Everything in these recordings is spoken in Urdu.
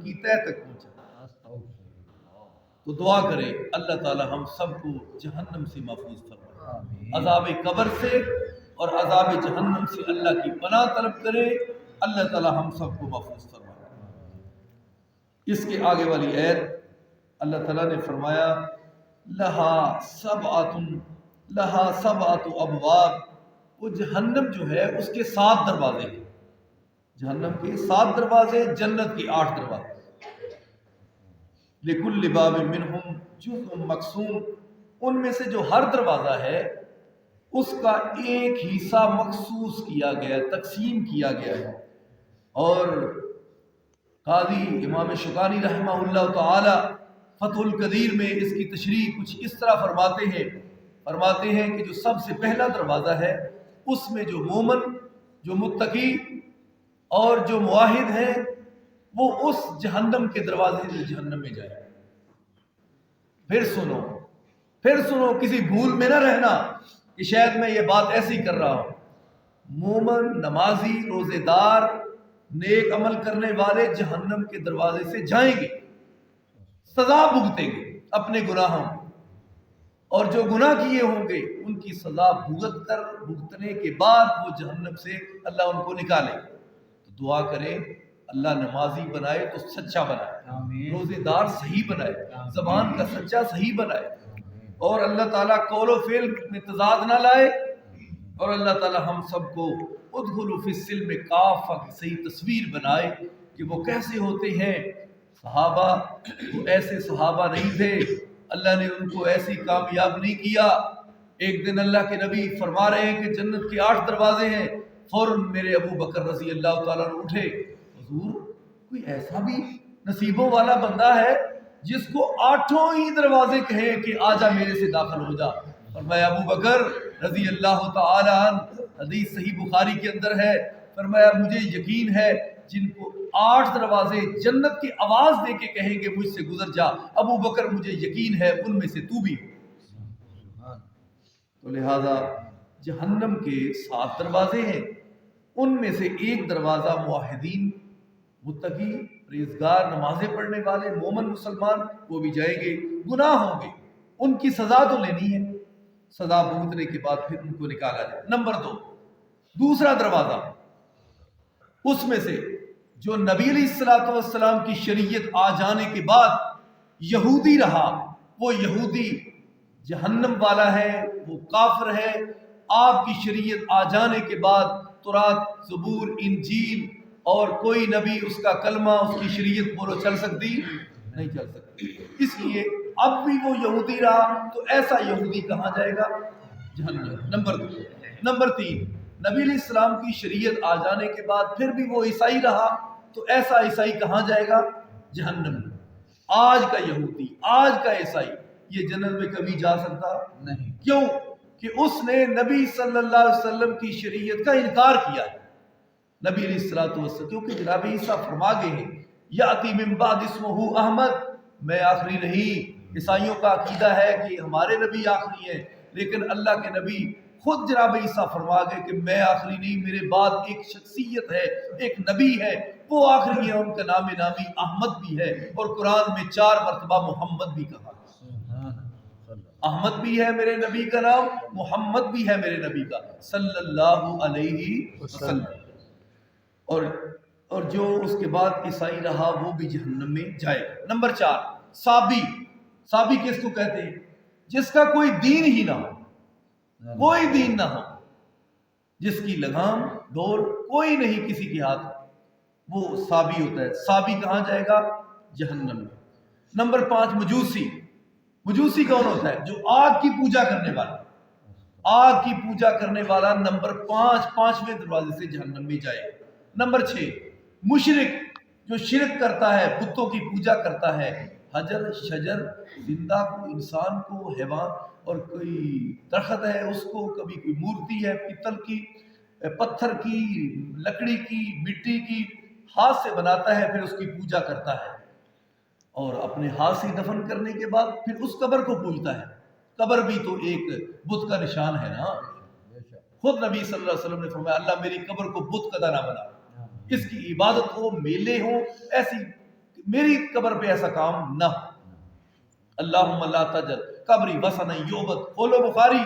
کی تہ تک پہنچا۔ تو دعا کرے اللہ تعالی ہم سب کو جہنم سے محفوظ فرمائے، عذاب قبر سے اور عذاب جہنم سے اللہ کی پناہ طلب کرے، اللہ تعالی ہم سب کو محفوظ فرمائے۔ اس کے آگے والی آیت اللہ تعالیٰ نے فرمایا لہا سبعۃ ابواب، وہ جہنم جو ہے اس کے 7 دروازے ہیں، جہنم کے 7 دروازے، جنت کے 8 دروازے۔ لکل باب منہم جزء مقسوم، ان میں سے جو ہر دروازہ ہے اس کا ایک حصہ مخصوص کیا گیا، تقسیم کیا گیا ہے۔ اور قاضی امام شوکانی رحمہ اللہ تعالی فتح القدیر میں اس کی تشریح کچھ اس طرح فرماتے ہیں کہ جو سب سے پہلا دروازہ ہے اس میں جو مومن، جو متقی اور جو موحد ہیں وہ اس جہنم کے دروازے سے جہنم میں جائے۔ پھر سنو کسی بھول میں نہ رہنا کہ شاید میں یہ بات ایسی کر رہا ہوں۔ مومن، نمازی، روزے دار، نیک عمل کرنے والے جہنم کے دروازے سے جائیں گے، سزا بھگتیں گے اپنے گناہوں، اور جو گناہ کیے ہوں گے ان کی سزا بھگتنے کے بعد وہ جہنم سے اللہ ان کو نکالے۔ تو دعا کریں اللہ نمازی بنائے تو سچا بنائے، روزے دار صحیح بنائے، زبان کا سچا صحیح بنائے، اور اللہ تعالیٰ قول و فعل میں تضاد نہ لائے، اور اللہ تعالیٰ ہم سب کو ادخلوا فی السلم کافہ کی صحیح تصویر بنائے کہ وہ کیسے ہوتے ہیں۔ صحابہ وہ ایسے صحابہ نہیں تھے، اللہ نے ان کو ایسی کامیاب نہیں کیا۔ ایک دن اللہ کے نبی فرما رہے ہیں کہ جنت کے 8 دروازے ہیں، فوراً میرے ابو بکر رضی اللہ تعالیٰ عنہ اٹھے، حضور کوئی ایسا بھی نصیبوں والا بندہ ہے جس کو 8 ہی دروازے کہیں کہ آجا میرے سے داخل ہو جا؟ فرمایا ابو بکر رضی اللہ تعالی عنہ، حدیث صحیح بخاری کے اندر ہے، فرمایا مجھے یقین ہے جن کو 8 دروازے جنت کی آواز دے کے کہیں گے مجھ سے گزر جا، ابو بکر مجھے یقین ہے ان میں سے تو بھی۔ تو لہذا جہنم کے 7 دروازے ہیں، ان میں سے ایک دروازہ موحدین، متقی، پرہیزگار، نمازیں پڑھنے والے مومن مسلمان وہ بھی جائیں گے، گناہ ہوں گے، ان کی سزا تو لینی ہے، سزا بھگتنے کے بعد پھر ان کو نکالا جائے۔ نمبر 2، دوسرا دروازہ، اس میں سے جو نبی علیہ السلام کی شریعت آ جانے کے بعد یہودی رہا، وہ یہودی جہنم والا ہے، وہ کافر ہے۔ آپ کی شریعت آ جانے کے بعد تورات، زبور، انجیل اور کوئی نبی اس کا کلمہ، اس کی شریعت بولو چل سکتی نہیں چل سکتی، اس لیے اب بھی وہ یہودی رہا، تو ایسا یہودی کہاں جائے گا؟ جہنم۔ نمبر 2۔ نمبر 3، نبی علیہ السلام کی شریعت آ جانے کے بعد پھر بھی وہ عیسائی رہا، تو ایسا عیسائی کہاں جائے گا؟ جہنم۔ آج کا یہودی، آج کا عیسائی یہ جنت میں کبھی جا سکتا نہیں، کیوں کہ اس نے نبی صلی اللہ علیہ وسلم کی شریعت کا انکار کیا ہے۔ نبی علیہ السلام، کیونکہ جناب عیسیٰ فرما گئے ہیں یاتی من بعد اسمہ احمد، میں آخری نہیں۔ عیسائیوں کا عقیدہ ہے کہ ہمارے نبی آخری ہیں، لیکن اللہ کے نبی خود جناب عیسیٰ فرما گئے کہ میں آخری نہیں، میرے بعد ایک شخصیت ہے، ایک نبی ہے، وہ آخری ہے، ان کا نام نامی احمد بھی ہے، اور قرآن میں 4 مرتبہ محمد بھی کہا۔ احمد بھی ہے میرے نبی کا نام، محمد بھی ہے میرے نبی کا صلی اللہ علیہ وسلم۔ اور جو اس کے بعد عیسائی رہا وہ بھی جہنم میں جائے گا۔ نمبر 4، صابی کس کو کہتے ہیں؟ جس کا کوئی دین ہی نہ ہو، کوئی دین نہ ہو، جس کی لگام ڈور کوئی نہیں کسی کے ہاتھ، وہ صابی ہوتا ہے۔ صابی کہاں جائے گا؟ جہنم میں۔ نمبر 5، مجوسی کون ہوتا ہے؟ جو آگ کی پوجا کرنے والا، آگ کی پوجا کرنے والا نمبر 5، 5ویں دروازے سے جہنم میں جائے گا۔ نمبر 6، مشرک، جو شرک کرتا ہے، بتوں کی پوجا کرتا ہے، حجر، شجر، زندہ کو، انسان کو، حیوان، اور کوئی درخت ہے اس کو، کبھی کوئی مورتی ہے پتل کی، پتھر کی، لکڑی کی، مٹی کی، ہاتھ سے بناتا ہے، پھر اس کی پوجا کرتا ہے، اور اپنے ہاتھ سے دفن کرنے کے بعد پھر اس قبر کو پوجتا ہے۔ قبر بھی تو ایک بت کا نشان ہے نا۔ خود نبی صلی اللہ علیہ وسلم نے فرمایا اللہ میری قبر کو بت قدا نہ بنا، اس کی عبادت ہو، میلے ہوں، ایسی میری قبر پہ ایسا کام نہ ہو۔ اللہم لا تجعل قبری وثنا یعبد، کھولو بخاری،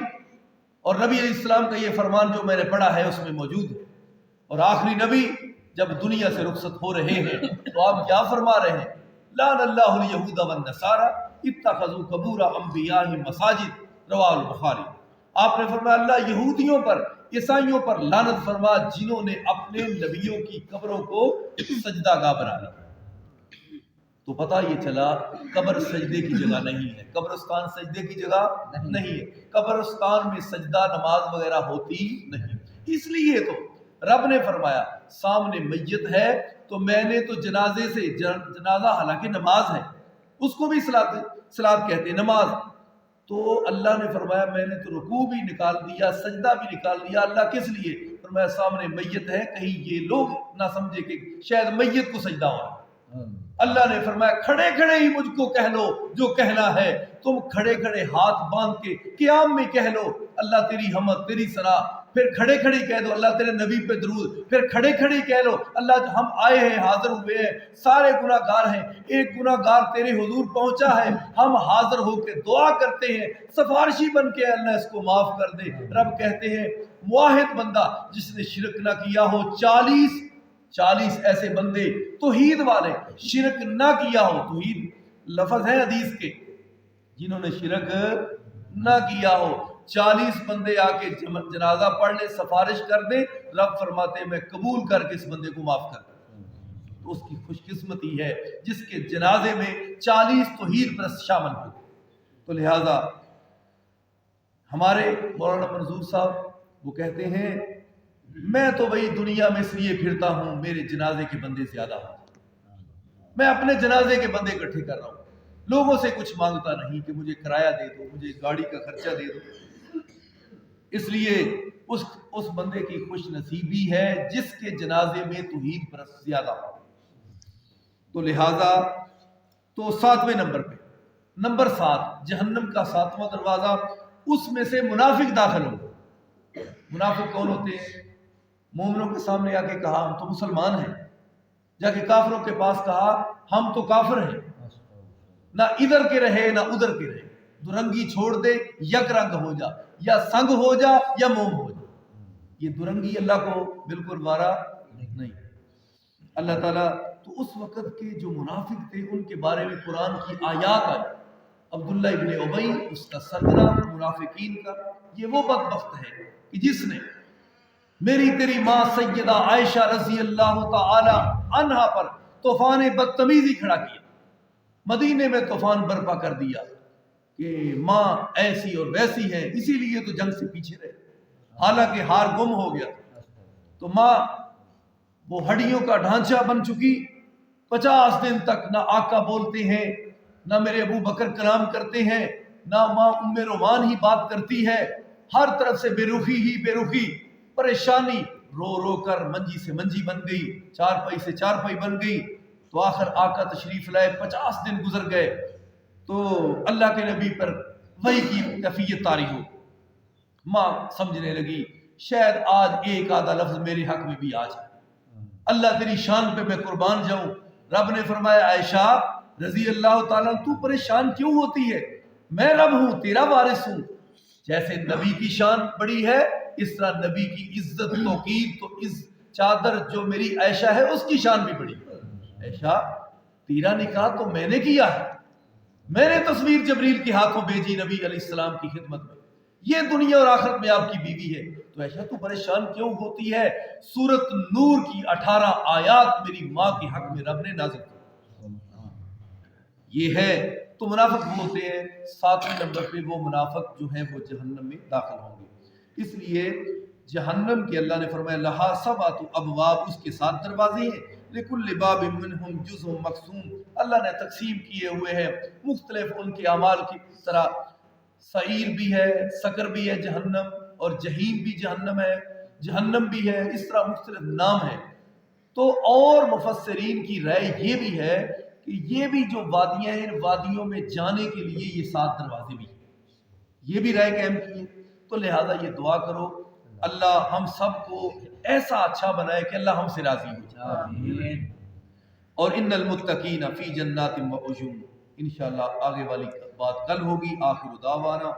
اور نبی علیہ السلام کا یہ فرمان جو میں نے پڑھا ہے اس میں موجود ہے۔ اور آخری نبی جب دنیا سے رخصت ہو رہے ہیں تو آپ کیا فرما رہے ہیں؟ لعن اللہ الیہود والنصارى اتخذوا قبور انبیائہم مساجد، رواہ البخاری۔ آپ نے فرمایا اللہ یہودیوں پر، عیسائیوں پر لعنت فرما جنہوں نے اپنے نبیوں کی قبروں کو سجدہ گاہ بنا لیا۔ تو پتہ یہ چلا قبر سجدے کی جگہ نہیں ہے، قبرستان سجدے کی جگہ نہیں ہے، قبرستان میں سجدہ نماز وغیرہ ہوتی نہیں۔ اس لیے تو رب نے فرمایا سامنے میت ہے تو میں نے تو جنازے سے، جنازہ حالانکہ نماز ہے، اس کو بھی صلاۃ کہتے ہیں نماز، تو اللہ نے فرمایا میں نے تو رکوع بھی نکال دیا، سجدہ بھی نکال دیا۔ اللہ کس لیے؟ فرمایا سامنے میت ہے، کہیں یہ لوگ نہ سمجھے کہ شاید میت کو سجدہ ہو۔ اللہ نے فرمایا کھڑے کھڑے ہی مجھ کو کہہ لو جو کہنا ہے، تم کھڑے کھڑے ہاتھ باندھ کے قیام میں کہہ لو اللہ تیری حمد تیری ثنا، پھر کھڑے کھڑے کہہ دو اللہ تیرے نبی پہ درود، پھر کھڑے کھڑے کہہ لو اللہ ہم آئے ہیں حاضر ہوئے ہیں، سارے گناہ گار ہیں، ایک گناہ گار تیرے حضور پہنچا ہے، ہم حاضر ہو کے دعا کرتے ہیں، سفارشی بن کے اللہ اس کو معاف کر دے۔ رب کہتے ہیں موحد بندہ جس نے شرک نہ کیا ہو، 40 ایسے بندے توحید والے شرک نہ کیا ہو، توحید لفظ ہے حدیث کے، جنہوں نے شرک نہ کیا ہو، 40 بندے آ کے جنازہ پڑھ لے، سفارش کر دے، رب فرماتے میں قبول کر کے اس بندے کو معاف کر دوں۔ تو اس کی خوش قسمتی ہے جس کے جنازے میں 40 توحید پرست شامل ہو۔ تو لہذا ہمارے مولانا منظور صاحب وہ کہتے ہیں میں تو بھائی دنیا میں اس لیے پھرتا ہوں میرے جنازے کے بندے زیادہ ہوں، میں اپنے جنازے کے بندے اکٹھے کر رہا ہوں، لوگوں سے کچھ مانگتا نہیں کہ مجھے کرایہ دے دو، مجھے گاڑی کا خرچہ دے دو۔ اس لیے اس بندے کی خوش نصیبی ہے جس کے جنازے میں توحید پرست زیادہ ہو۔ تو لہذا تو 7ویں نمبر پہ، نمبر 7 جہنم کا 7واں دروازہ، اس میں سے منافق داخل ہوں۔ منافق کون ہوتے ہیں؟ مومنوں کے سامنے آ کے کہا ہم تو مسلمان ہیں، جا کے کافروں کے پاس کہا ہم تو کافر ہیں، نہ ادھر کے رہے نہ ادھر کے رہے، درنگی چھوڑ دے، یک رنگ ہو جا، یا سنگ ہو جا یا موم ہو جا۔ یہ درنگی اللہ کو بالکل وارا نہیں۔ اللہ تعالیٰ تو اس وقت کے جو منافق تھے ان کے بارے میں قرآن کی آیات آئی، عبداللہ ابن ابی اس کا سربراہ منافقین کا، یہ وہ بدبخت ہے کہ جس نے میری تیری ماں سیدہ عائشہ رضی اللہ تعالی عنہا پر طوفان بدتمیزی کھڑا کیا، مدینے میں طوفان برپا کر دیا کہ ماں ایسی اور ویسی ہے، اسی لیے تو جنگ سے پیچھے رہے، حالانکہ ہار گم ہو گیا۔ تو ماں وہ ہڈیوں کا ڈھانچہ بن چکی، 50 دن تک نہ آقا بولتے ہیں، نہ میرے ابو بکر کلام کرتے ہیں، نہ ماں ام رومان ہی بات کرتی ہے، ہر طرف سے بے رخی ہی بے رخی، پریشانی، رو رو کر منجی سے منجی بن گئی، چارپائی سے چارپائی بن گئی۔ تو آخر آقا تشریف لائے، 50 دن گزر گئے، تو اللہ کے نبی پر وحی کی کیفیت طاری ہو، ماں سمجھنے لگی شاید آج ایک آدھا لفظ میرے حق میں بھی آ جائے، اللہ تیری شان پہ میں قربان جاؤں۔ رب نے فرمایا عائشہ رضی اللہ تعالیٰ تو پریشان کیوں ہوتی ہے، میں رب ہوں، تیرا وارث ہوں، جیسے نبی کی شان بڑی ہے اس طرح نبی کی عزت توقیر تو اس چادر جو میری عائشہ ہے اس کی شان بھی بڑی ہے۔ عائشہ تیرا نکاح تو میں نے کیا ہے، میں نے تصویر جبریل کے ہاتھوں بھیجی نبی علیہ السلام کی خدمت میں، یہ دنیا اور آخرت میں آپ کی بیوی ہے، تو عائشہ تو پریشان کیوں ہوتی ہے؟ سورۃ نور کی 18 آیات میری ماں کے حق میں رب نے نازل کی۔ یہ ہے تو منافق وہ ہوتے ہیں۔ 7ویں نمبر پہ وہ منافق جو ہیں وہ جہنم میں داخل ہوں گے۔ اس لیے جہنم کے اللہ نے فرمایا لہا سبعۃ ابواب، اس کے 7 دروازے ہیں، لکل باب منہم جزء مقسوم، اللہ نے تقسیم کیے ہوئے ہیں مختلف ان کے اعمال کی طرح، سعیر بھی ہے، سقر بھی ہے جہنم، اور جہیم بھی جہنم ہے، جہنم بھی ہے، اس طرح مختلف نام ہیں۔ تو اور مفسرین کی رائے یہ بھی ہے کہ یہ بھی جو وادیاں ہیں ان وادیوں میں جانے کے لیے یہ 7 دروازے بھی ہیں، یہ بھی رائے قائم کی ہے۔ تو لہٰذا یہ دعا کرو اللہ ہم سب کو ایسا اچھا بنائے کہ اللہ ہم سے راضی ہو جائے، اور ان المتقین فی جنات و عیون۔ انشاءاللہ آگے والی بات کل ہوگی۔ آخر دعوانا